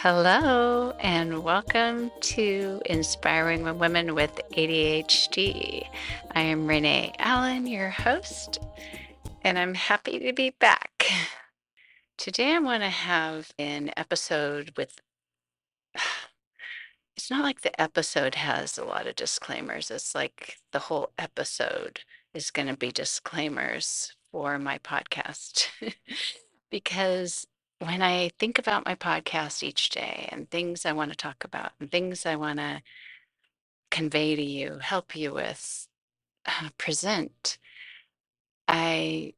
Hello, and welcome to Inspiring Women with ADHD. I am Renee Allen, your host, and I'm happy to be back. Today, I want to have an episode with, it's not like the episode has a lot of disclaimers. It's like the whole episode is going to be disclaimers for my podcast. Because when I think about my podcast each day and things I want to talk about and things I want to convey to you, help you with, present, I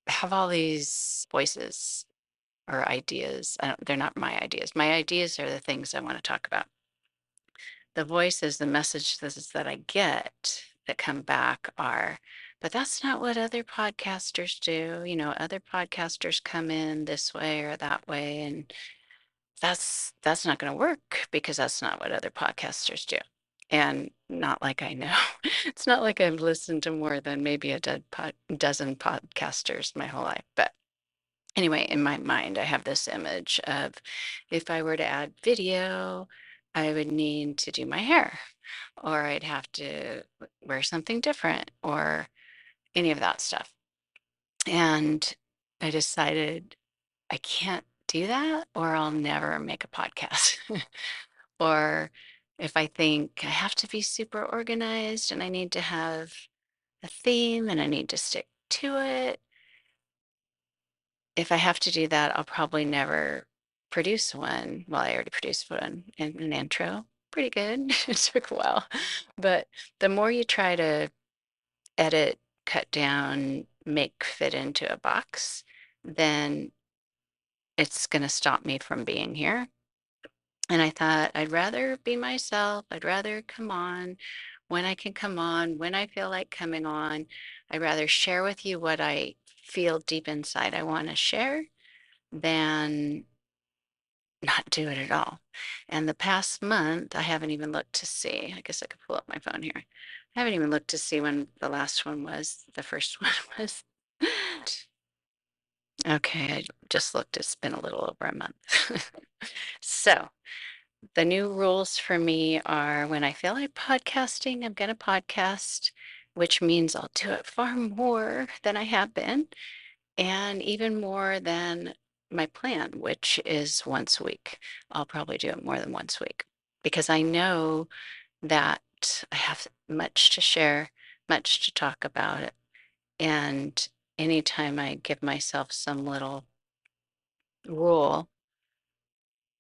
have all these voices or ideas. They're not my ideas. My ideas are the things I want to talk about. The voices, the messages that I get that come back are, but that's not what other podcasters do. Other podcasters come in this way or that way, and that's not going to work because that's not what other podcasters do. And not like I know. It's not like I've listened to more than maybe a dozen podcasters my whole life. But anyway, in my mind, I have this image of if I were to add video, I would need to do my hair, or I'd have to wear something different, or any of that stuff. And I decided I can't do that, or I'll never make a podcast. Or if I think I have to be super organized and I need to have a theme and I need to stick to it, if I have to do that, I'll probably never produce one. Well, I already produced one in an intro. Pretty good. It took a while. But the more you try to edit, cut down, make fit into a box, then it's going to stop me from being here. And I thought I'd rather be myself. I'd rather come on when I can come on, when I feel like coming on. I'd rather share with you what I feel deep inside I want to share than not do it at all. And the past month, I haven't even looked to see. I guess I could pull up my phone here. I haven't even looked to see when the last one was, the first one was. Okay, I just looked. It's been a little over a month. So, the new rules for me are when I feel like podcasting, I'm going to podcast, which means I'll do it far more than I have been, and even more than my plan, which is once a week. I'll probably do it more than once a week because I know that I have much to share, much to talk about it. And anytime I give myself some little rule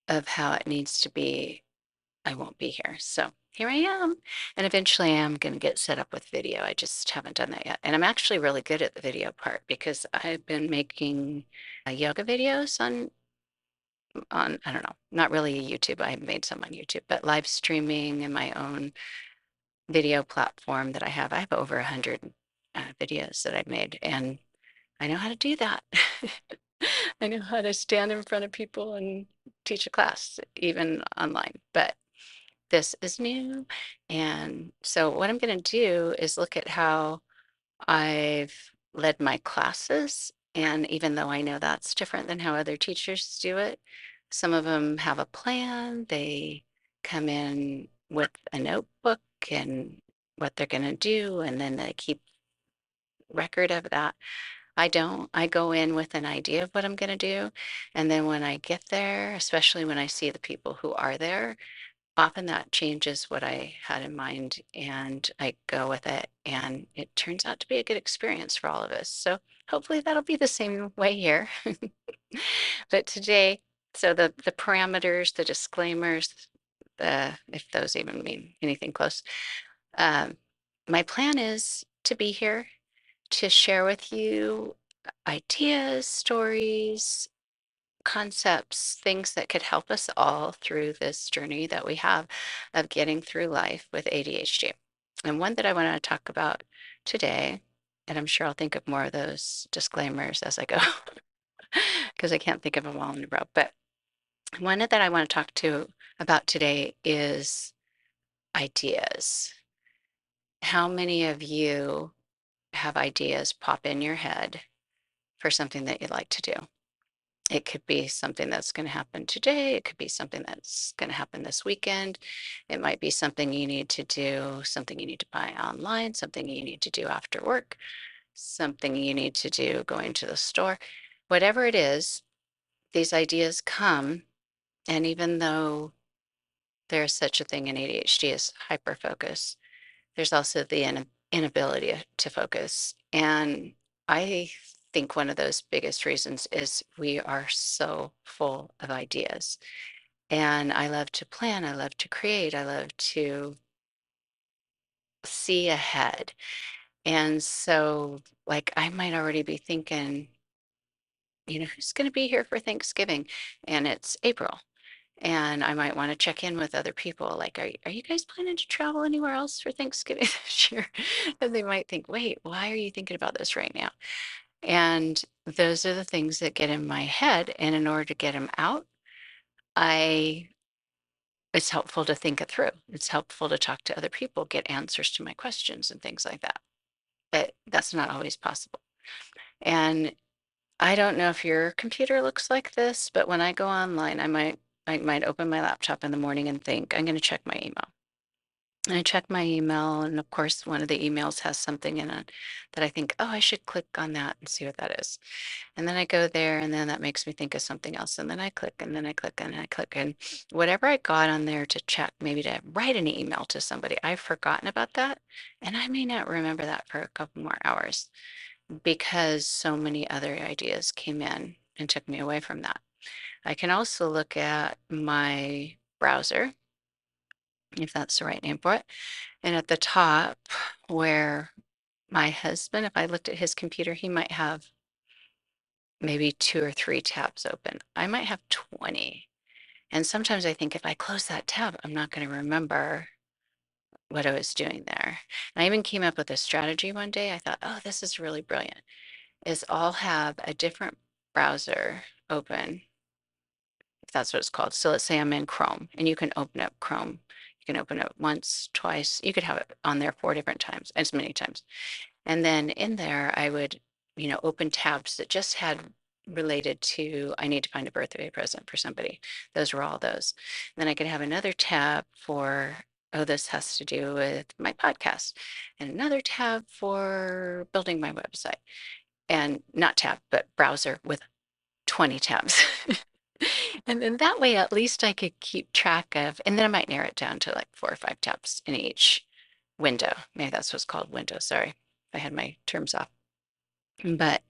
of how it needs to be, I won't be here. So here I am. And eventually I'm going to get set up with video. I just haven't done that yet. And I'm actually really good at the video part because I've been making yoga videos on, I don't know, not really YouTube. I have made some on YouTube, but live streaming and my own video platform that I have. I have over 100 videos that I've made, and I know how to do that. I know how to stand in front of people and teach a class, even online. But this is new. And so, what I'm going to do is look at how I've led my classes. And even though I know that's different than how other teachers do it, some of them have a plan. They come in with a notebook and what they're going to do, and then they keep record of that. I don't. I go in with an idea of what I'm going to do. And then when I get there, especially when I see the people who are there, often that changes what I had in mind and I go with it. And it turns out to be a good experience for all of us. So hopefully that'll be the same way here. But today, so the parameters, the disclaimers, if those even mean anything close, um, my plan is to be here to share with you ideas, stories, concepts, things that could help us all through this journey that we have of getting through life with ADHD. And one that I want to talk about today, and I'm sure I'll think of more of those disclaimers as I go because I can't think of them all in a row. But one that I want to talk to about today is ideas. How many of you have ideas pop in your head for something that you'd like to do? It could be something that's going to happen today. It could be something that's going to happen this weekend. It might be something you need to do, something you need to buy online, something you need to do after work, something you need to do going to the store. Whatever it is, these ideas come. And even though there's such a thing in ADHD as hyperfocus, there's also the inability to focus. And I think one of those biggest reasons is we are so full of ideas. And I love to plan, I love to create, I love to see ahead. And so, like, I might already be thinking, who's going to be here for Thanksgiving? And it's April. And I might want to check in with other people. Like, are you guys planning to travel anywhere else for Thanksgiving this year? And they might think, wait, why are you thinking about this right now? And those are the things that get in my head. And in order to get them out, I it's helpful to think it through. It's helpful to talk to other people, get answers to my questions and things like that. But that's not always possible. And I don't know if your computer looks like this, but when I go online, I might open my laptop in the morning and think, I'm going to check my email. And I check my email, and of course, one of the emails has something in it that I think, oh, I should click on that and see what that is. And then I go there, and then that makes me think of something else. And then I click, and then I click, and I click. And whatever I got on there to check, maybe to write an email to somebody, I've forgotten about that. And I may not remember that for a couple more hours because so many other ideas came in and took me away from that. I can also look at my browser, if that's the right name for it. And at the top, where my husband, if I looked at his computer, he might have maybe two or three tabs open. I might have 20. And sometimes I think if I close that tab, I'm not going to remember what I was doing there. And I even came up with a strategy one day. I thought, oh, this is really brilliant. Is I'll have a different browser open, if that's what it's called. So let's say I'm in Chrome and you can open up Chrome. You can open it once, twice. You could have it on there 4 different times, as many times. And then in there, I would, open tabs that just had related to, I need to find a birthday present for somebody. Those were all those. And then I could have another tab for, oh, this has to do with my podcast, and another tab for building my website. And not tab, but browser with 20 tabs. And then that way, at least I could keep track of, and then I might narrow it down to like 4 or 5 tabs in each window. Maybe that's what's called window. Sorry, I had my terms off. But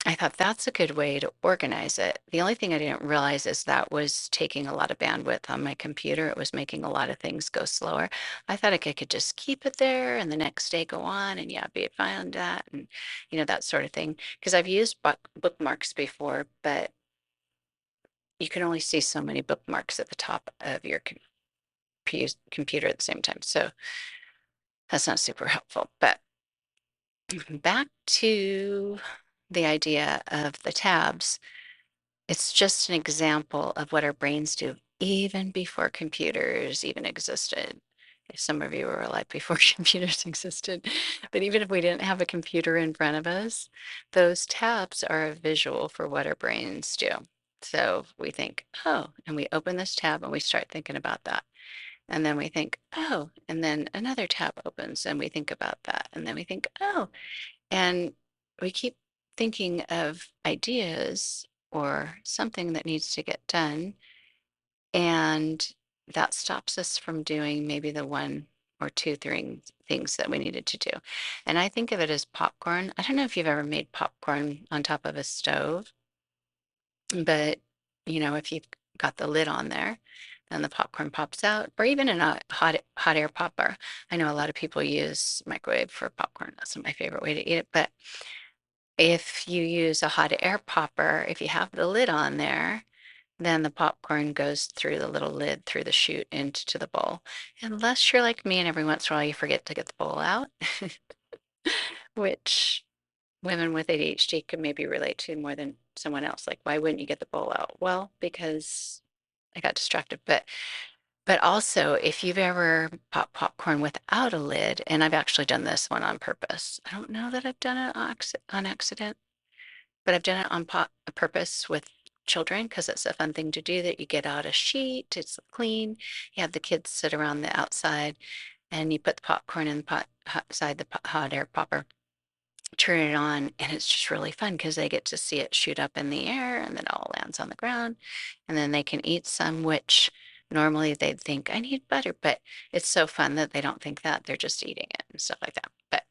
I thought that's a good way to organize it. The only thing I didn't realize is that was taking a lot of bandwidth on my computer. It was making a lot of things go slower. I thought I could just keep it there and the next day go on and yeah, be find that and that sort of thing. Because I've used bookmarks before, but you can only see so many bookmarks at the top of your computer at the same time. So that's not super helpful. But back to the idea of the tabs. It's just an example of what our brains do even before computers even existed. If some of you were alive before computers existed, but even if we didn't have a computer in front of us, those tabs are a visual for what our brains do. So we think, oh, and we open this tab and we start thinking about that. And then we think, oh, and then another tab opens and we think about that. And then we think, oh, and we keep thinking of ideas or something that needs to get done. And that stops us from doing maybe the one or two things that we needed to do. And I think of it as popcorn. I don't know if you've ever made popcorn on top of a stove, but if you've got the lid on there, then the popcorn pops out, or even in a hot air popper. I know a lot of people use microwave for popcorn. That's not my favorite way to eat it, but if you use a hot air popper, if you have the lid on there, then the popcorn goes through the little lid, through the chute into the bowl. Unless you're like me and every once in a while you forget to get the bowl out, which women with ADHD could maybe relate to more than someone else. Like, why wouldn't you get the bowl out? Well, because I got distracted. But also, if you've ever popped popcorn without a lid, and I've actually done this one on purpose. I don't know that I've done it on accident, but I've done it on purpose with children because it's a fun thing to do that you get out a sheet, it's clean. You have the kids sit around the outside and you put the popcorn in the pot side the hot air popper, turn it on, and it's just really fun because they get to see it shoot up in the air and then it all lands on the ground. And then they can eat some, which normally they'd think, I need butter, but it's so fun that they don't think that. They're just eating it and stuff like that. But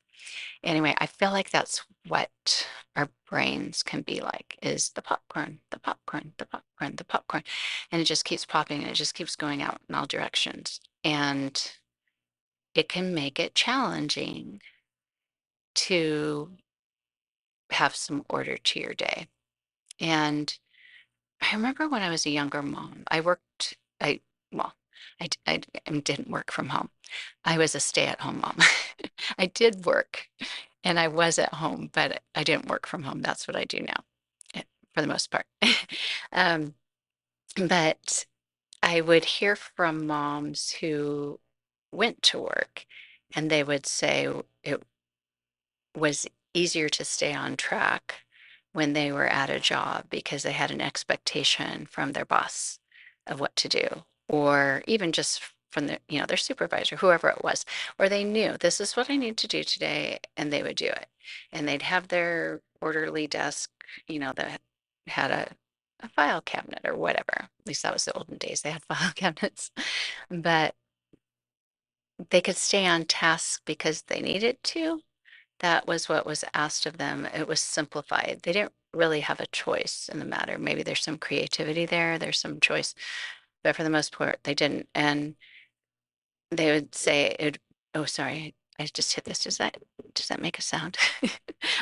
anyway, I feel like that's what our brains can be like is the popcorn, the popcorn, the popcorn, the popcorn. And it just keeps popping and it just keeps going out in all directions. And it can make it challenging to have some order to your day. And I remember when I was a younger mom, well, I didn't work from home. I was a stay-at-home mom. I did work and I was at home, but I didn't work from home. That's what I do now, for the most part. Um, but I would hear from moms who went to work and they would say it was easier to stay on track when they were at a job because they had an expectation from their boss of what to do, or even just from their supervisor, whoever it was, or they knew this is what I need to do today, and they would do it. And they'd have their orderly desk, that had a file cabinet or whatever. At least that was the olden days. They had file cabinets, but they could stay on task because they needed to. That was what was asked of them. It was simplified. They didn't really have a choice in the matter. Maybe there's some creativity there, there's some choice, but for the most part, they didn't. And they would say, oh, sorry, I just hit this. Does that make a sound?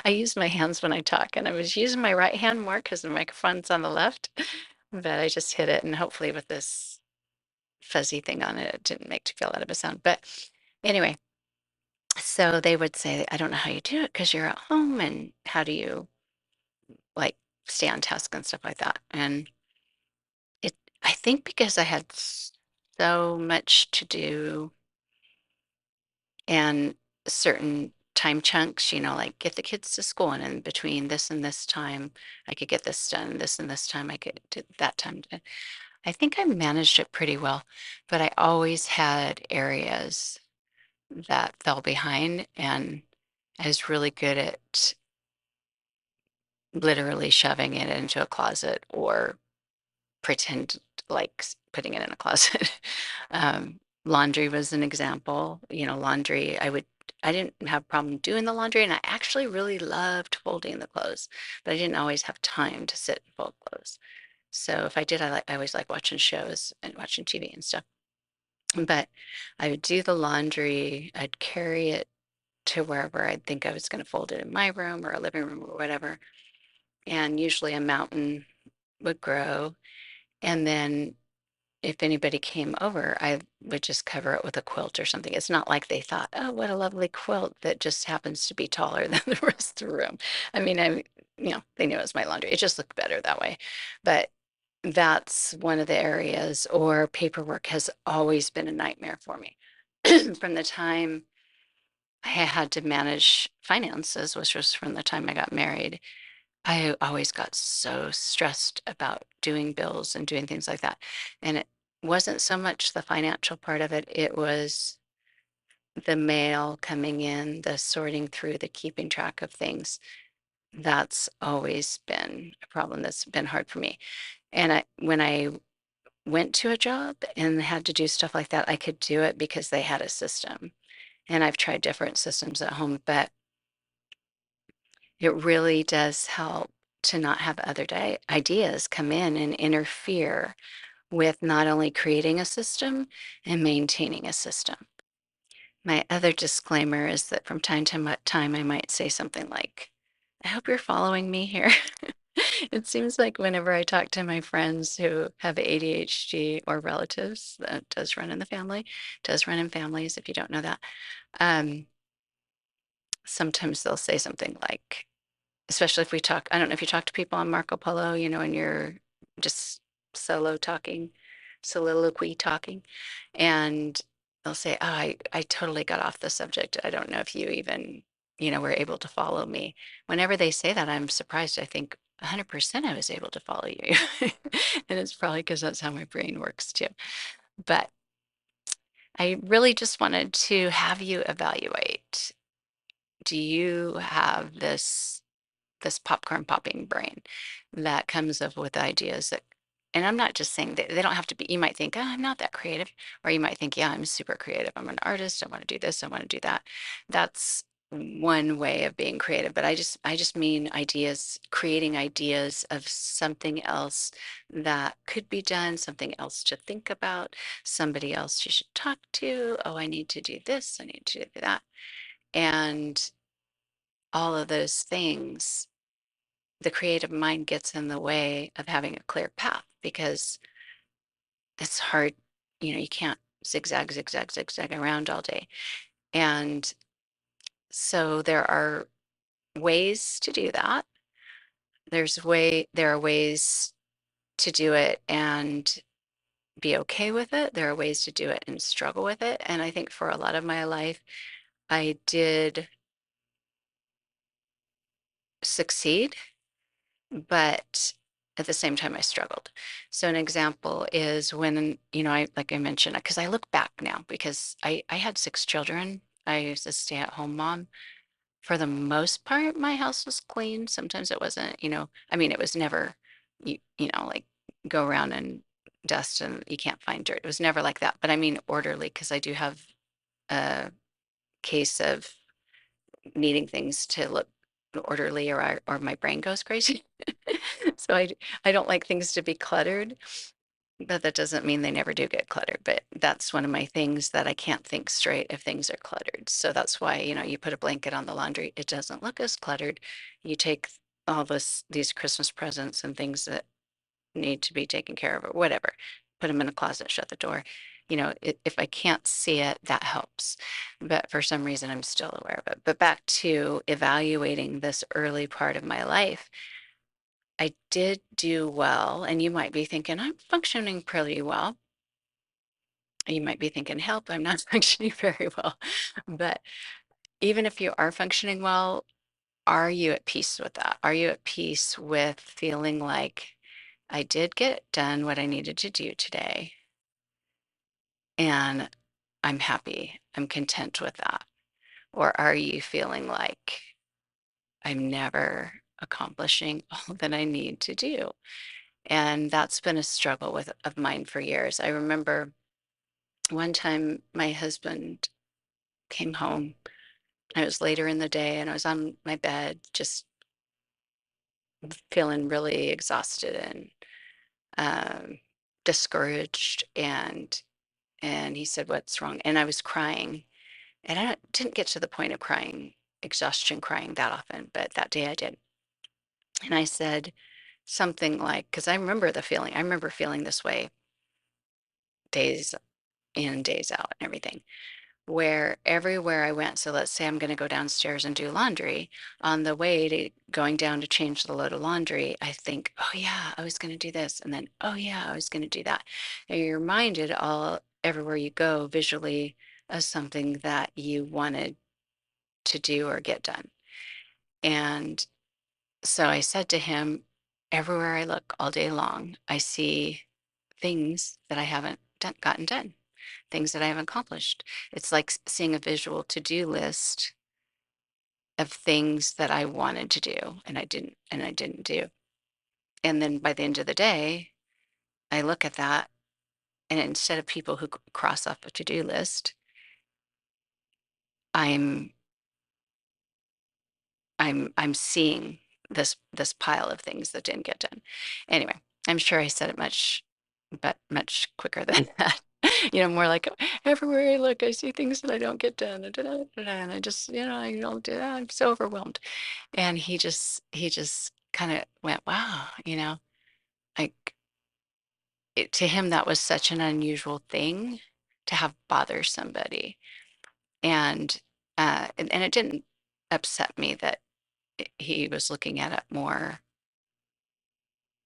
I use my hands when I talk, and I was using my right hand more because the microphone's on the left, but I just hit it, and hopefully with this fuzzy thing on it, it didn't make too feel out of a sound. But anyway, so they would say, I don't know how you do it because you're at home, and how do you like stay on task and stuff like that. And I think because I had so much to do and certain time chunks, like get the kids to school, and in between this and this time, I could get this done, this and this time, I could do that time. I think I managed it pretty well, but I always had areas that fell behind, and I was really good at literally shoving it into a closet or pretend like putting it in a closet. Laundry was an example. Laundry, I didn't have a problem doing the laundry, and I actually really loved folding the clothes, but I didn't always have time to sit and fold clothes. So if I did, I always like watching shows and watching TV and stuff. But I would do the laundry, I'd carry it to wherever I'd think I was going to fold it in my room or a living room or whatever. And usually a mountain would grow. And then if anybody came over, I would just cover it with a quilt or something. It's not like they thought, oh, what a lovely quilt that just happens to be taller than the rest of the room. I mean, they knew it was my laundry. It just looked better that way. But that's one of the areas, or paperwork has always been a nightmare for me. From the time I had to manage finances, which was from the time I got married, I always got so stressed about doing bills and doing things like that. And it wasn't so much the financial part of it, it was the mail coming in, the sorting through, the keeping track of things. That's always been a problem that's been hard for me. And when I went to a job and had to do stuff like that, I could do it because they had a system. And I've tried different systems at home, but it really does help to not have other ideas come in and interfere with not only creating a system and maintaining a system. My other disclaimer is that from time to time, I might say something like, I hope you're following me here. It seems like whenever I talk to my friends who have ADHD or relatives, that does run in the family, does run in families, if you don't know that, um, sometimes they'll say something like, especially if we talk, I don't know if you talk to people on Marco Polo, and you're just solo talking, soliloquy talking, and they'll say, oh, I totally got off the subject. I don't know if you even, were able to follow me. Whenever they say that, I'm surprised. I think, 100% I was able to follow you. And it's probably because that's how my brain works too. But I really just wanted to have you evaluate. Do you have this popcorn popping brain that comes up with ideas that, and I'm not just saying that they don't have to be, you might think, oh, I'm not that creative. Or you might think, yeah, I'm super creative. I'm an artist. I want to do this. I want to do that. That's one way of being creative. But I just mean ideas, creating ideas of something else that could be done, something else to think about, somebody else you should talk to. Oh, I need to do this. I need to do that. And all of those things, the creative mind gets in the way of having a clear path because it's hard. You can't zigzag, zigzag, zigzag around all day. And so there are ways to do that. There are ways to do it and be okay with it. There are ways to do it and struggle with it. And I think for a lot of my life, I did succeed, but at the same time I struggled. So an example is when, like I mentioned, because I look back now because I had 6 children. I was a stay-at-home mom. For the most part, my house was clean. Sometimes it wasn't, I mean, it was never, like go around and dust and you can't find dirt. It was never like that. But I mean orderly because I do have a case of needing things to look orderly or my brain goes crazy. So I don't like things to be cluttered, but that doesn't mean they never do get cluttered. But that's one of my things that I can't think straight if things are cluttered. So that's why, you put a blanket on the laundry, it doesn't look as cluttered. You take all these Christmas presents and things that need to be taken care of or whatever, put them in a closet, shut the door. If I can't see it, that helps. But for some reason, I'm still aware of it. But back to evaluating this early part of my life, I did do well. And you might be thinking, I'm functioning pretty well. You might be thinking, help, I'm not functioning very well. But even if you are functioning well, are you at peace with that? Are you at peace with feeling like I did get done what I needed to do today? And I'm happy. I'm content with that. Or are you feeling like I'm never accomplishing all that I need to do? And that's been a struggle of mine for years. I remember one time my husband came home. I was later in the day and I was on my bed just feeling really exhausted and um, discouraged and he said, "What's wrong?" And I was crying. And I didn't get to the point of crying, exhaustion crying that often, but that day I did. And I said something like, because I remember the feeling, I remember feeling this way days in, days out, and everything, where everywhere I went, so let's say I'm going to go downstairs and do laundry, on the way to going down to change the load of laundry, I think, oh yeah, I was going to do this. And then, oh yeah, I was going to do that. And you're reminded everywhere you go visually of something that you wanted to do or get done. And so I said to him, everywhere I look all day long, I see things that I haven't gotten done, things that I haven't accomplished. It's like seeing a visual to-do list of things that I wanted to do and I didn't do. And then by the end of the day, I look at that and instead of people who cross off a to-do list, I'm I'm seeing this pile of things that didn't get done. Anyway, I'm sure I said it much quicker than that. More like everywhere I look, I see things that I don't get done, and I just, I don't do that. I'm so overwhelmed. And he just kind of went, wow, like to him that was such an unusual thing to have bother somebody, and it didn't upset me that he was looking at it more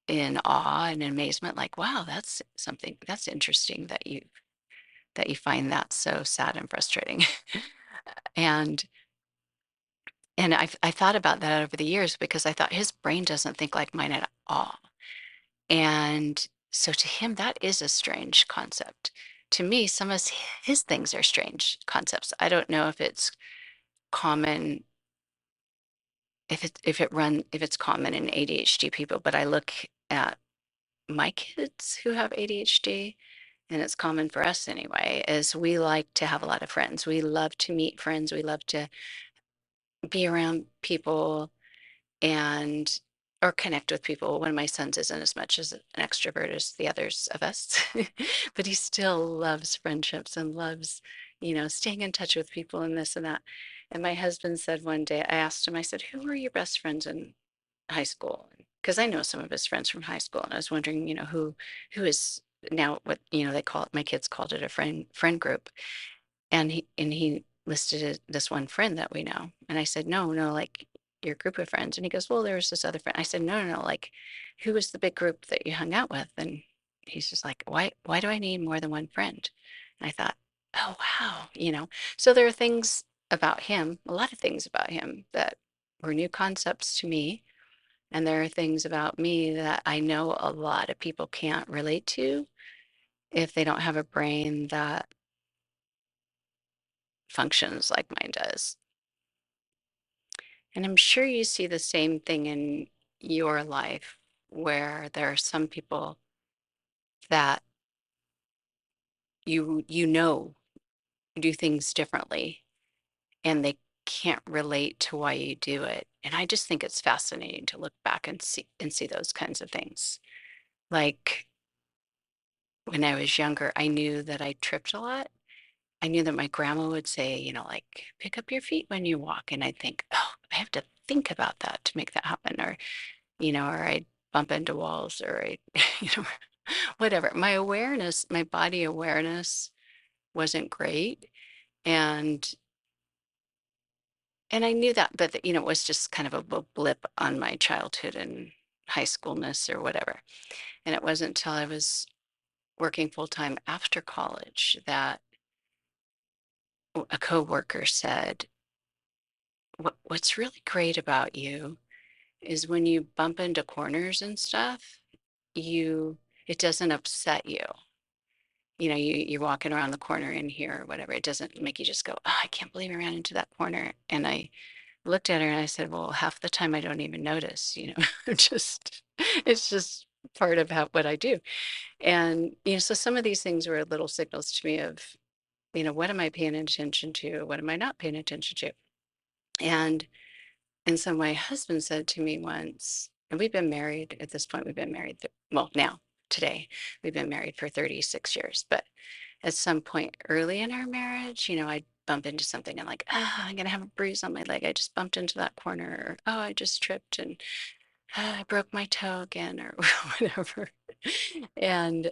in awe and amazement, like, wow, that's something that's interesting that you find that so sad and frustrating. And And I thought about that over the years because I thought his brain doesn't think like mine at all. And so to him, that is a strange concept. To me, some of his things are strange concepts. I don't know if it's common, if it's common in ADHD people, but I look at my kids who have ADHD, and it's common for us anyway, is we like to have a lot of friends. We love to meet friends. We love to be around people and or connect with people. One of my sons isn't as much as an extrovert as the others of us, but he still loves friendships and loves, staying in touch with people and this and that. And my husband said one day, I asked him, I said, who were your best friends in high school? Because I know some of his friends from high school, and I was wondering, who is now what, they call it, my kids called it a friend group. And he listed this one friend that we know. And I said, no, no, like your group of friends. And he goes, well, there was this other friend. I said, no, no, no, like who was the big group that you hung out with? And he's just like, why do I need more than one friend? And I thought, oh, wow. So there are things about him, a lot of things about him that were new concepts to me. And there are things about me that I know a lot of people can't relate to if they don't have a brain that functions like mine does. And I'm sure you see the same thing in your life where there are some people that you do things differently and they can't relate to why you do it. And I just think it's fascinating to look back and see those kinds of things. Like when I was younger, I knew that I tripped a lot. I knew that my grandma would say, like, pick up your feet when you walk. And I'd think, oh, I have to think about that to make that happen. Or I'd bump into walls or I, you know, whatever. My body awareness wasn't great. And and I knew that, but it was just kind of a blip on my childhood and high schoolness or whatever. And it wasn't until I was working full time after college that a coworker said, what's really great about you is when you bump into corners and stuff, you it doesn't upset you. You're walking around the corner in here or whatever. It doesn't make you just go, oh, I can't believe I ran into that corner. And I looked at her and I said, well, half the time I don't even notice. It's just part of what I do. And, so some of these things were little signals to me of, what am I paying attention to? What am I not paying attention to? And, and so my husband said to me once, and we've been married at this point, we've been married, well, now, today, we've been married for 36 years, but at some point early in our marriage, I'd bump into something and like, I'm gonna have a bruise on my leg. I just bumped into that corner, or oh, I just tripped and I broke my toe again, or whatever. And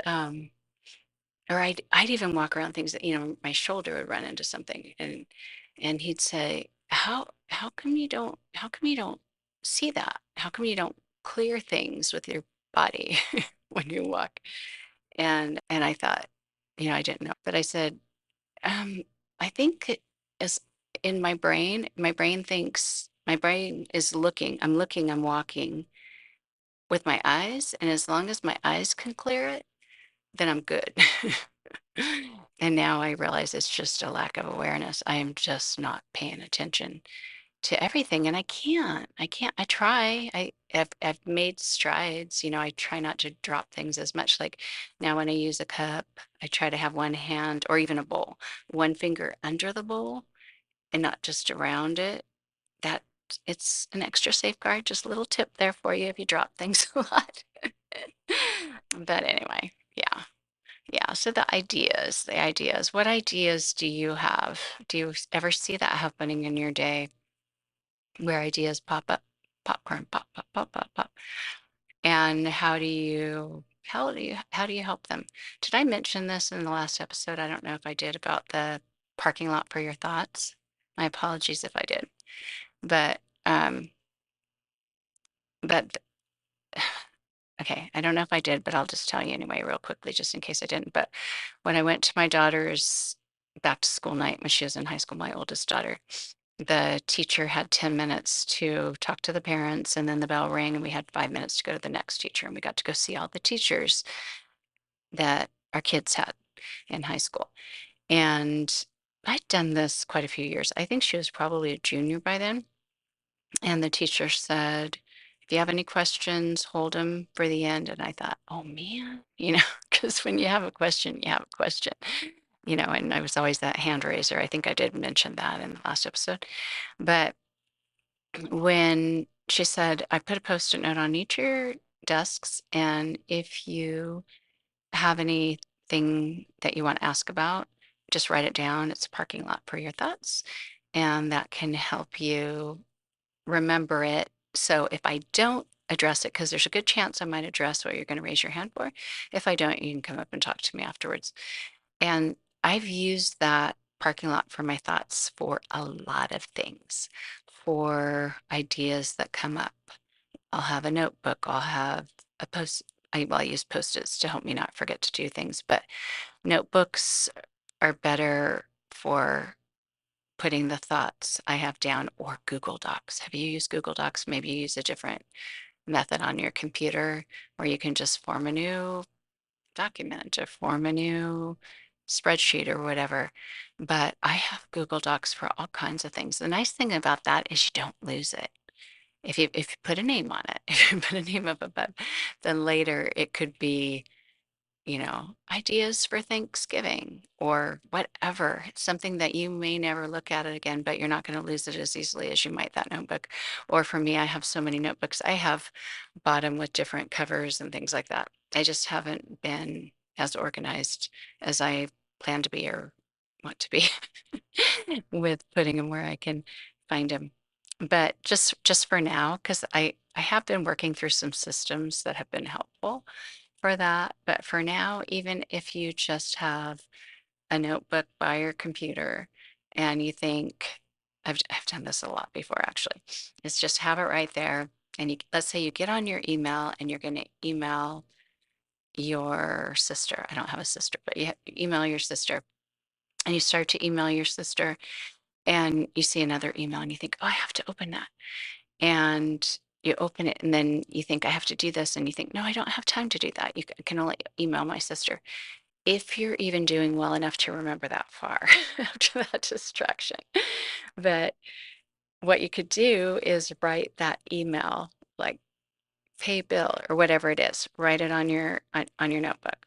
or I'd even walk around things that, my shoulder would run into something and he'd say, how come you don't see that? How come you don't clear things with your body when you walk? And I thought, I didn't know. But I said, um, I think it is in my brain is looking, I'm walking with my eyes, and as long as my eyes can clear it, then I'm good. And now I realize it's just a lack of awareness. I am just not paying attention to everything, and I can't. I try. I've made strides. I try not to drop things as much. Like now when I use a cup, I try to have one hand or even a bowl, one finger under the bowl and not just around it. That it's an extra safeguard. Just a little tip there for you if you drop things a lot. But anyway, yeah. Yeah, so the ideas. What ideas do you have? Do you ever see that happening in your day where ideas pop up, popcorn, pop, pop, pop, pop, pop? And how do you help them? Did I mention this in the last episode? I don't know if I did about the parking lot for your thoughts. My apologies if I did. But but okay, I don't know if I did, but I'll just tell you anyway, real quickly, just in case I didn't. But when I went to my daughter's back to school night when she was in high school, my oldest daughter, the teacher had 10 minutes to talk to the parents, and then the bell rang, and we had 5 minutes to go to the next teacher. And we got to go see all the teachers that our kids had in high school. And I'd done this quite a few years. I think she was probably a junior by then. And the teacher said, if you have any questions, hold them for the end. And I thought, oh man, because when you have a question, you have a question, and I was always that hand raiser. I think I did mention that in the last episode. But when she said, I put a post-it note on each of your desks, and if you have anything that you want to ask about, just write it down. It's a parking lot for your thoughts, and that can help you remember it. So if I don't address it, because there's a good chance I might address what you're going to raise your hand for. If I don't, you can come up and talk to me afterwards. And I've used that parking lot for my thoughts for a lot of things, for ideas that come up. I'll have a notebook, I'll have a post. I use post-its to help me not forget to do things, but notebooks are better for putting the thoughts I have down, or Google Docs. Have you used Google Docs? Maybe you use a different method on your computer where you can just form a new document or form a new spreadsheet or whatever. But I have Google Docs for all kinds of things. The nice thing about that is you don't lose it. If you put a name on it, if you put a name up above, then later it could be, ideas for Thanksgiving or whatever. It's something that you may never look at it again, but you're not going to lose it as easily as you might that notebook. Or for me, I have so many notebooks. I have bought them with different covers and things like that. I just haven't been as organized as I plan to be or want to be with putting them where I can find them. But just for now, because I have been working through some systems that have been helpful for that. But for now, even if you just have a notebook by your computer and you think, I've done this a lot before actually, is just have it right there. And let's say you get on your email and you're going to email your sister. I don't have a sister, but you email your sister, and you start to email your sister and you see another email and you think, oh, I have to open that. And you open it and then you think, I have to do this. And you think, no, I don't have time to do that. Can only email my sister. If you're even doing well enough to remember that far after that distraction. But what you could do is write that email, like pay bill or whatever it is, write it on your notebook.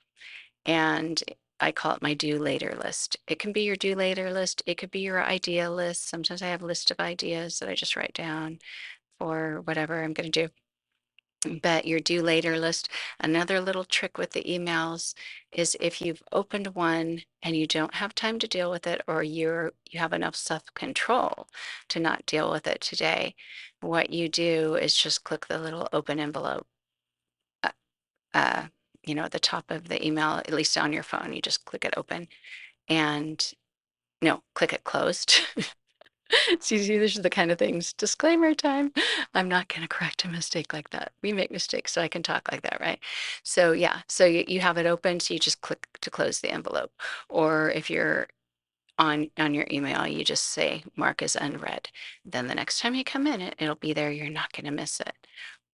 And I call it my do later list. It can be your do later list. It could be your idea list. Sometimes I have a list of ideas that I just write down for whatever I'm going to do. But your due later list, another little trick with the emails is if you've opened one and you don't have time to deal with it, or you have enough self-control to not deal with it today, what you do is just click the little open envelope, uh, uh, at the top of the email, at least on your phone. You just click it open and no, click it closed. See, these are the kind of things. Disclaimer time. I'm not going to correct a mistake like that. We make mistakes, so I can talk like that, right? So yeah, so you have it open, so you just click to close the envelope. Or if you're on your email, you just say mark as unread. Then the next time you come in, it'll be there. You're not going to miss it.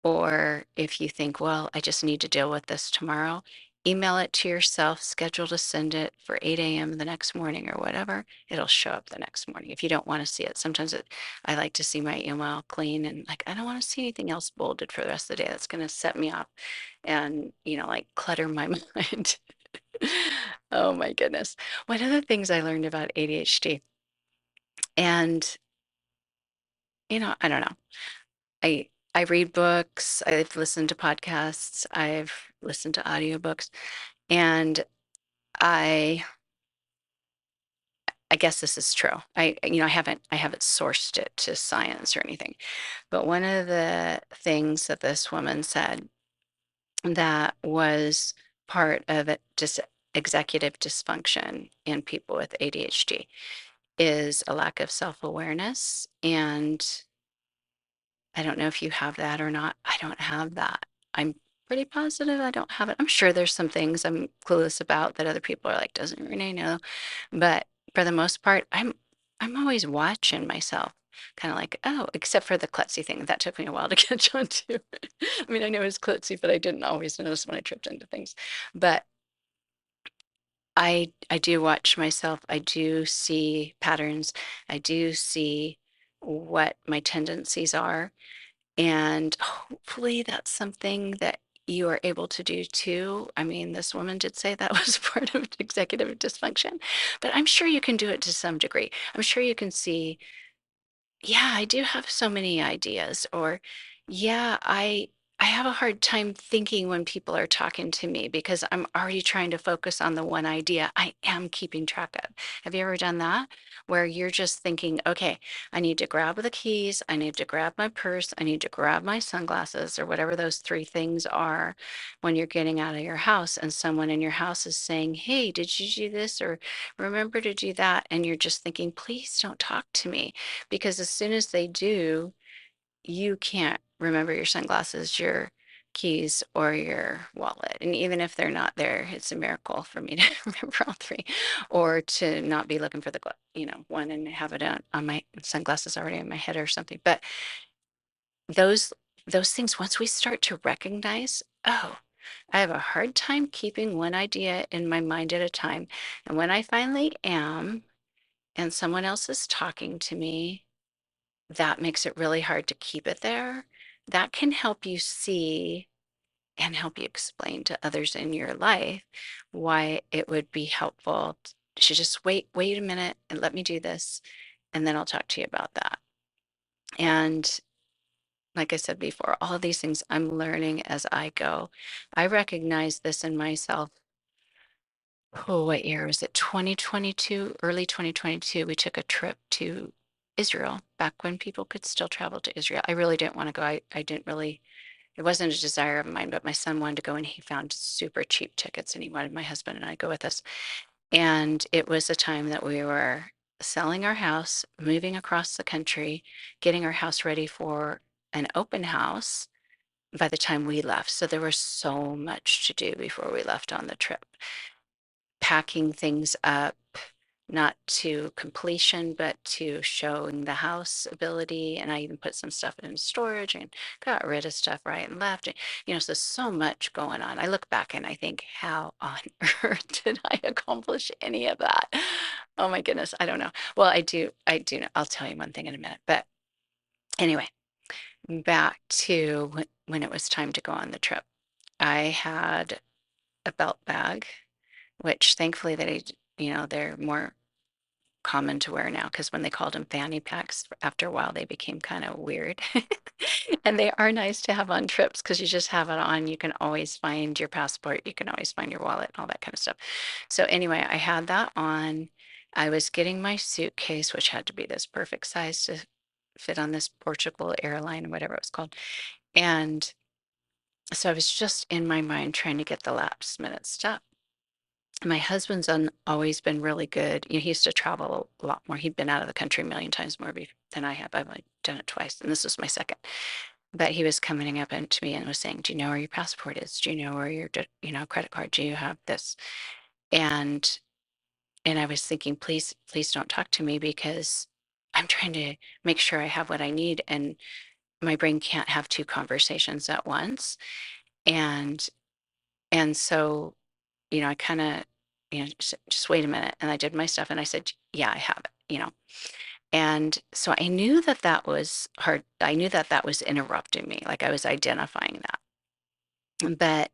Or if you think, well, I just need to deal with this tomorrow, email it to yourself, schedule to send it for 8 a.m. the next morning or whatever. It'll show up the next morning if you don't want to see it. Sometimes I like to see my email clean and like, I don't want to see anything else bolded for the rest of the day. That's going to set me off and, like clutter my mind. Oh my goodness. One of the things I learned about ADHD, and, I don't know. I read books, I've listened to podcasts, I've listened to audiobooks, and I I guess this is true. I haven't sourced it to science or anything. But one of the things that this woman said that was part of it, just executive dysfunction in people with ADHD, is a lack of self-awareness. And I don't know if you have that or not. I don't have that. I'm pretty positive I don't have it. I'm sure there's some things I'm clueless about that other people are like, doesn't Renee know? But for the most part, I'm always watching myself. kind of like, oh, except for the klutzy thing. That took me a while to catch on to. I mean, I know it's klutzy, but I didn't always notice when I tripped into things. But I do watch myself. I do see patterns. I do see what my tendencies are. And hopefully that's something that you are able to do too. I mean, this woman did say that was part of executive dysfunction, but I'm sure you can do it to some degree. I'm sure you can see, yeah, I do have so many ideas, or yeah, I have a hard time thinking when people are talking to me because I'm already trying to focus on the one idea I am keeping track of. Have you ever done that? Where you're just thinking, okay, I need to grab the keys, I need to grab my purse, I need to grab my sunglasses, or whatever those three things are when you're getting out of your house, and someone in your house is saying, hey, did you do this? Or remember to do that. And you're just thinking, please don't talk to me, because as soon as they do, you can't remember your sunglasses, your keys, or your wallet. And even if they're not there, it's a miracle for me to remember all three, or to not be looking for the, one and have it on my sunglasses already in my head or something. But those those things, once we start to recognize, oh, I have a hard time keeping one idea in my mind at a time. And when I finally am, and someone else is talking to me, that makes it really hard to keep it there. That can help you see and help you explain to others in your life why it would be helpful to just wait a minute and let me do this, and then I'll talk to you about that. And like I said before, all of these things I'm learning as I go. I recognize this in myself. Oh, what year was it? 2022, early 2022. We took a trip to Israel back when people could still travel to Israel. I really didn't want to go. I didn't really, it wasn't a desire of mine, but my son wanted to go and he found super cheap tickets and he wanted my husband and I to go with us. And it was a time that we were selling our house, moving across the country, getting our house ready for an open house by the time we left. So there was so much to do before we left on the trip. Packing things up, not to completion, but to showing the house ability. And I even put some stuff in storage and got rid of stuff right and left. And, so much going on. I look back and I think, how on earth did I accomplish any of that? Oh my goodness, I don't know. Well, I do know. I'll tell you one thing in a minute. But anyway, back to when it was time to go on the trip. I had a belt bag, which thankfully they're more common to wear now, because when they called them fanny packs, after a while they became kind of weird. And they are nice to have on trips because you just have it on. You can always find your passport, you can always find your wallet, all that kind of stuff. So anyway, I had that on. I was getting my suitcase, which had to be this perfect size to fit on this Portugal airline, whatever it was called. And so I was just in my mind trying to get the last minute stuff. My husband's always been really good. He used to travel a lot more. He'd been out of the country a million times more than I have. I've like done it twice, and this was my second. But he was coming up to me and was saying, "Do you know where your passport is? Do you know where your, credit card? Do you have this?" And I was thinking, please, please don't talk to me, because I'm trying to make sure I have what I need, and my brain can't have two conversations at once. And so I kind of, just wait a minute. And I did my stuff and I said, yeah, I have it. And so I knew that that was hard. I knew that that was interrupting me. Like I was identifying that. But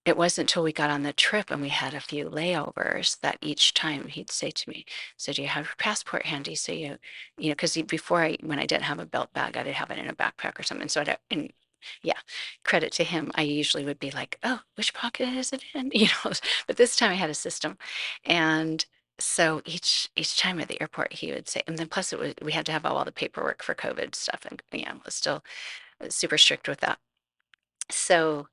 it wasn't until we got on the trip and we had a few layovers that each time he'd say to me, so do you have your passport handy? So because when I didn't have a belt bag, I'd have it in a backpack or something. So and yeah, credit to him. I usually would be like, oh, which pocket is it in? But this time I had a system. And so each time at the airport, he would say, and then plus we had to have all the paperwork for COVID stuff. And it was still super strict with that. So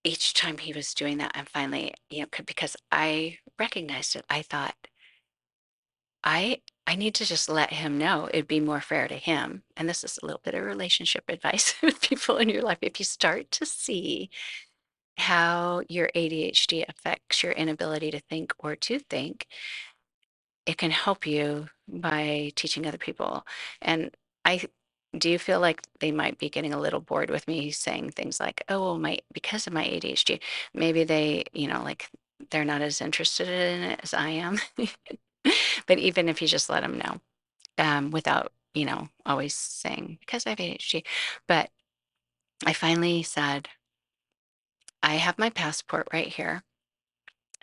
each time he was doing that, and finally, because I recognized it, I thought, I need to just let him know. It'd be more fair to him. And this is a little bit of relationship advice with people in your life. If you start to see how your ADHD affects your inability to think or to think, it can help you by teaching other people. And I do you feel like they might be getting a little bored with me saying things like, oh, well, my because of my ADHD, maybe they, like they're not as interested in it as I am. But even if you just let them know, without, always saying because I have ADHD. But I finally said, I have my passport right here.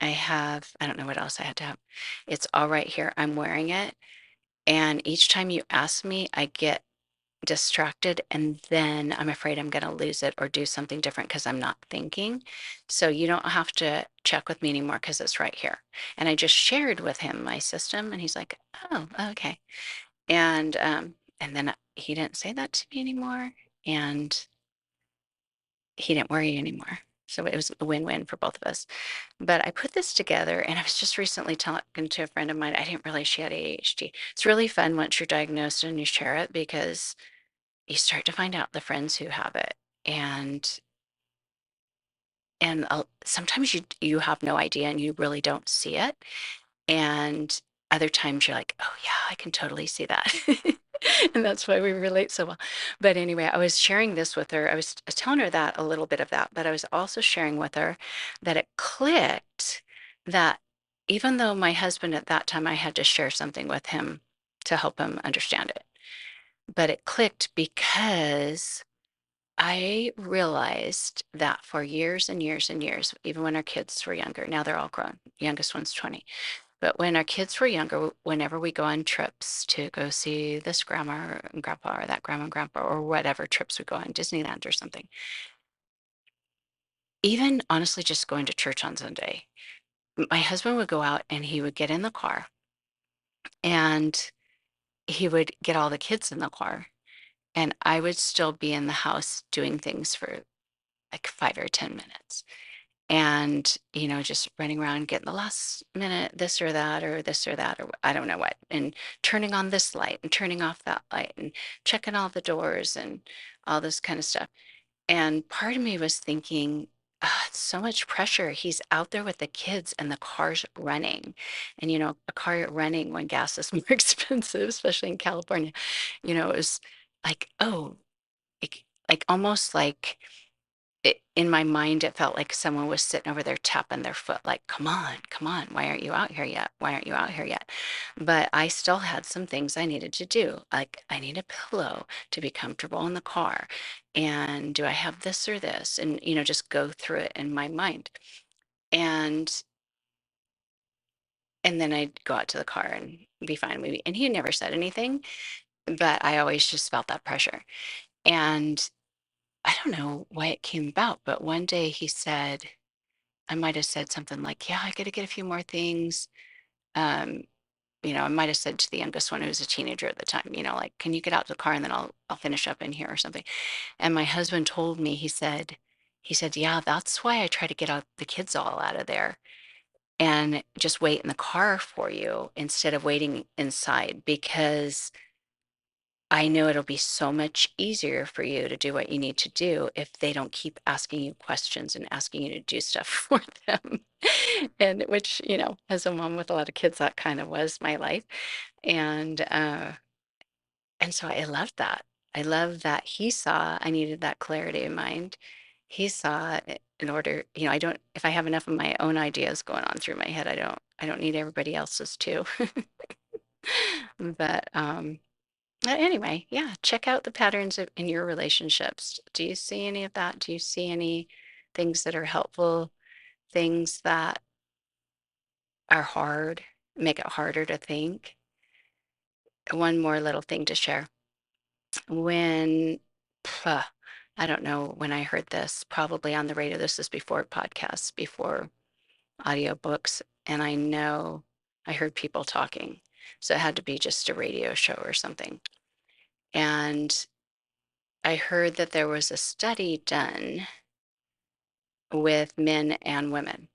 I don't know what else I had to have. It's all right here. I'm wearing it. And each time you ask me, I get distracted and then I'm afraid I'm going to lose it or do something different because I'm not thinking. So you don't have to check with me anymore because it's right here. And I just shared with him my system and he's like, oh, okay. And then he didn't say that to me anymore and he didn't worry anymore. So it was a win-win for both of us. But I put this together and I was just recently talking to a friend of mine. I didn't realize she had ADHD. It's really fun once you're diagnosed and you share it because you start to find out the friends who have it. And sometimes you have no idea and you really don't see it. And other times you're like, oh yeah, I can totally see that. And that's why we relate so well. But anyway, I was sharing this with her. I was telling her that a little bit of that, but I was also sharing with her that it clicked that even though my husband at that time, I had to share something with him to help him understand it, but it clicked because I realized that for years and years and years, even when our kids were younger, now they're all grown, youngest one's 20. But when our kids were younger, whenever we go on trips to go see this grandma and grandpa or that grandma and grandpa or whatever trips we go on, Disneyland or something, even honestly just going to church on Sunday, my husband would go out and he would get in the car and he would get all the kids in the car. And I would still be in the house doing things for like 5 or 10 minutes. And, just running around getting the last minute this or that or this or that or I don't know what, and turning on this light and turning off that light and checking all the doors and all this kind of stuff. And part of me was thinking, "Ah, it's so much pressure. He's out there with the kids and the car's running. And, a car running when gas is more expensive, especially in California, it was like, oh, like almost like in my mind, it felt like someone was sitting over there tapping their foot, like, come on, why aren't you out here yet? Why aren't you out here yet? But I still had some things I needed to do. Like, I need a pillow to be comfortable in the car. And do I have this or this? And, just go through it in my mind. And and then I'd go out to the car and be fine. And he never said anything, but I always just felt that pressure. And I don't know why it came about, but one day he said, I might have said something like, "Yeah, I got to get a few more things." Um, I might have said to the youngest one who was a teenager at the time, like, "Can you get out to the car and then I'll finish up in here or something." And my husband told me, he said, "Yeah, that's why I try to get out the kids all out of there and just wait in the car for you instead of waiting inside because I know it'll be so much easier for you to do what you need to do if they don't keep asking you questions and asking you to do stuff for them." And which, as a mom with a lot of kids, that kind of was my life. And and so I loved that. I love that he saw I needed that clarity of mind. He saw it in order, I don't if I have enough of my own ideas going on through my head, I don't need everybody else's too. But anyway, yeah, check out the patterns in your relationships. Do you see any of that? Do you see any things that are helpful, things that are hard, make it harder to think? One more little thing to share. When, pah, I don't know when I heard this, probably on the radio. This is before podcasts, before audiobooks, and I know I heard people talking. So it had to be just a radio show or something. And I heard that there was a study done with men and women,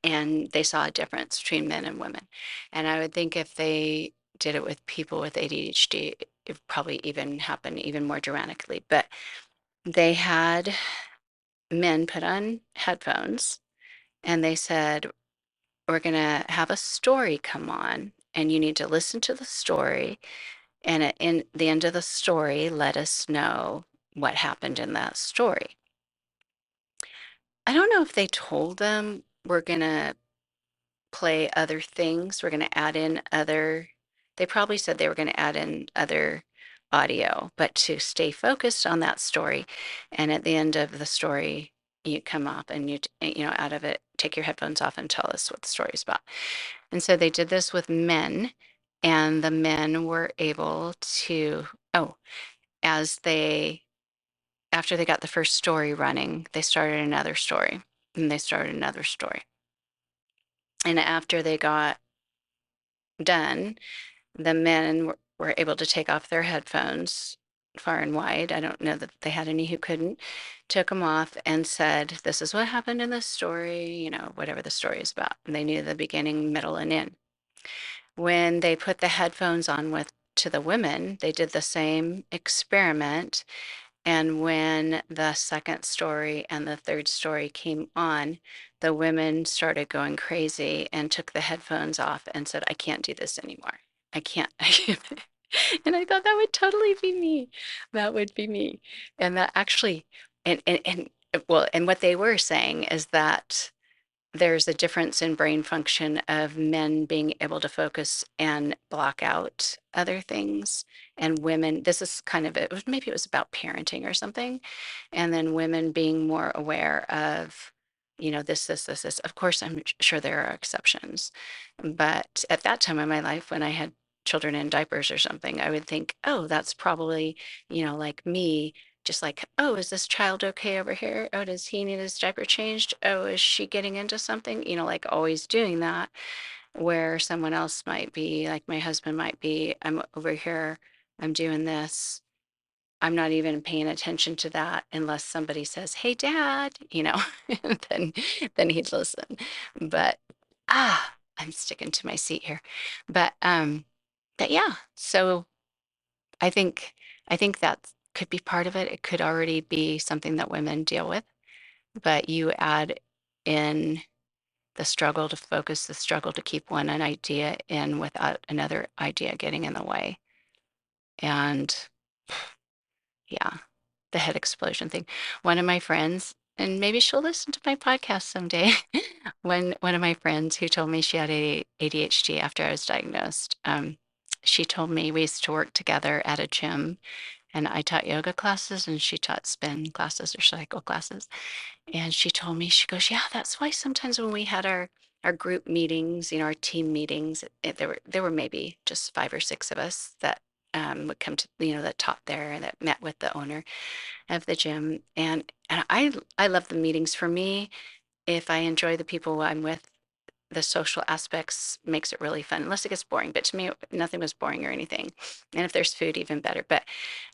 and they saw a difference between men and women. And I would think if they did it with people with ADHD, it would probably even happen even more dramatically. But they had men put on headphones and they said, we're going to have a story come on. and you need to listen to the story. And at in the end of the story, let us know what happened in that story. I don't know if they told them we're going to play other things. We're going to add in other, they probably said they were going to add in other audio, but to stay focused on that story. And at the end of the story, you come up and out of it, take your headphones off and tell us what the story is about. And so they did this with men, and the men were able to, oh, as they, after they got the first story running, they started another story and they started another story. And after they got done, the men were able to take off their headphones far and wide. I don't know that they had any who couldn't. Took them off and said, "This is what happened in this story, whatever the story is about." And they knew the beginning, middle, and end. When they put the headphones on with to the women, they did the same experiment. And when the second story and the third story came on, the women started going crazy and took the headphones off and said, "I can't do this anymore. I can't." And I thought that would totally be me. That would be me. And that actually, and well, and what they were saying is that there's a difference in brain function of men being able to focus and block out other things, and women, this is kind of it was maybe it was about parenting or something, and then women being more aware of this. Of course, I'm sure there are exceptions, but at that time in my life when I had children in diapers or something, I would think, oh, that's probably like me, just like, oh, is this child okay over here? Oh, does he need his diaper changed? Oh, is she getting into something? Like always doing that, where someone else might be, like my husband might be, I'm over here, I'm doing this. I'm not even paying attention to that unless somebody says, "Hey, Dad," then he'd listen. But I'm sticking to my seat here. But yeah, so I think that could be part of it. It could already be something that women deal with, but you add in the struggle to focus, the struggle to keep an idea in without another idea getting in the way. And yeah, the head explosion thing. One of my friends, and maybe she'll listen to my podcast someday, one of my friends who told me she had ADHD after I was diagnosed, she told me we used to work together at a gym, and I taught yoga classes and she taught spin classes or cycle classes. And she told me, she goes, "Yeah, that's why sometimes when we had our group meetings, our team meetings, there were maybe just 5 or 6 of us that would come to, that taught there and that met with the owner of the gym. And I love the meetings. For me, if I enjoy the people I'm with, the social aspects makes it really fun, unless it gets boring. But to me, nothing was boring or anything. And if there's food, even better. But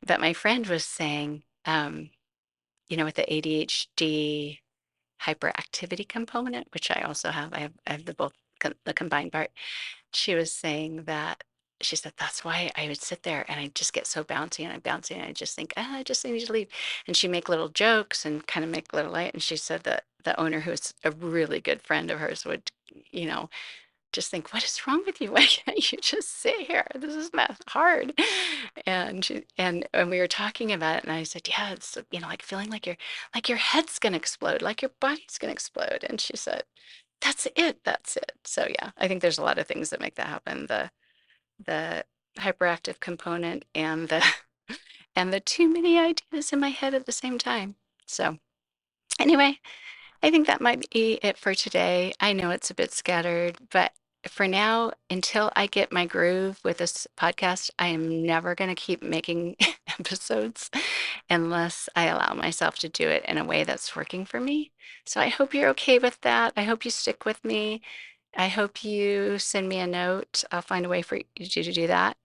my friend was saying, with the ADHD hyperactivity component, which I also have, I have the both the combined part. She was saying that she said that's why I would sit there and I just get so bouncy and I'm bouncy and I just think, I just need to leave. And she make little jokes and kind of make little light. And she said that the owner, who is a really good friend of hers, would, you know, just think, "What is wrong with you? Why can't you just sit here? This is not hard." And we were talking about it, and I said, "Yeah, it's like feeling like your head's gonna explode, like your body's gonna explode." And she said, "That's it. That's it." So yeah, I think there's a lot of things that make that happen. The hyperactive component and the and the too many ideas in my head at the same time. So anyway, I think that might be it for today. I know it's a bit scattered, but for now, until I get my groove with this podcast, I am never going to keep making episodes unless I allow myself to do it in a way that's working for me. So I hope you're okay with that. I hope you stick with me. I hope you send me a note. I'll find a way for you to do that.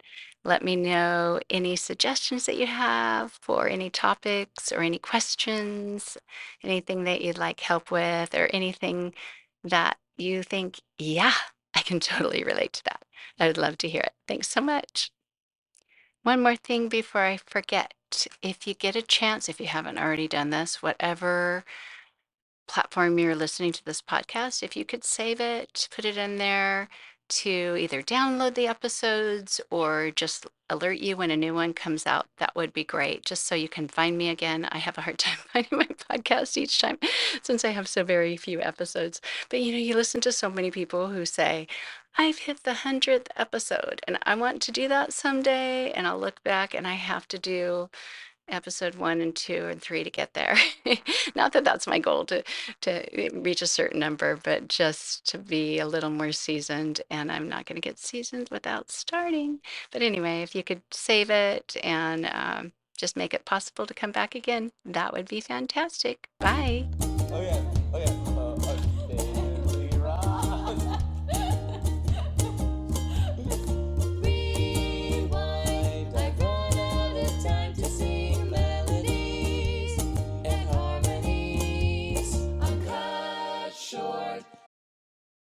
Let me know any suggestions that you have for any topics or any questions, anything that you'd like help with, or anything that you think, yeah, I can totally relate to that. I would love to hear it. Thanks so much. One more thing before I forget. If you get a chance, if you haven't already done this, whatever platform you're listening to this podcast, if you could save it, put it in there, to either download the episodes or just alert you when a new one comes out, that would be great, just so you can find me again. I have a hard time finding my podcast each time since I have so very few episodes. But you listen to so many people who say, I've hit the 100th episode, and I want to do that someday. And I'll look back and I have to do episode 1 and 2 and 3 to get there. Not that that's my goal to reach a certain number, but just to be a little more seasoned. And I'm not going to get seasoned without starting. But anyway, if you could save it and just make it possible to come back again, that would be fantastic. Bye. Oh yeah, oh yeah.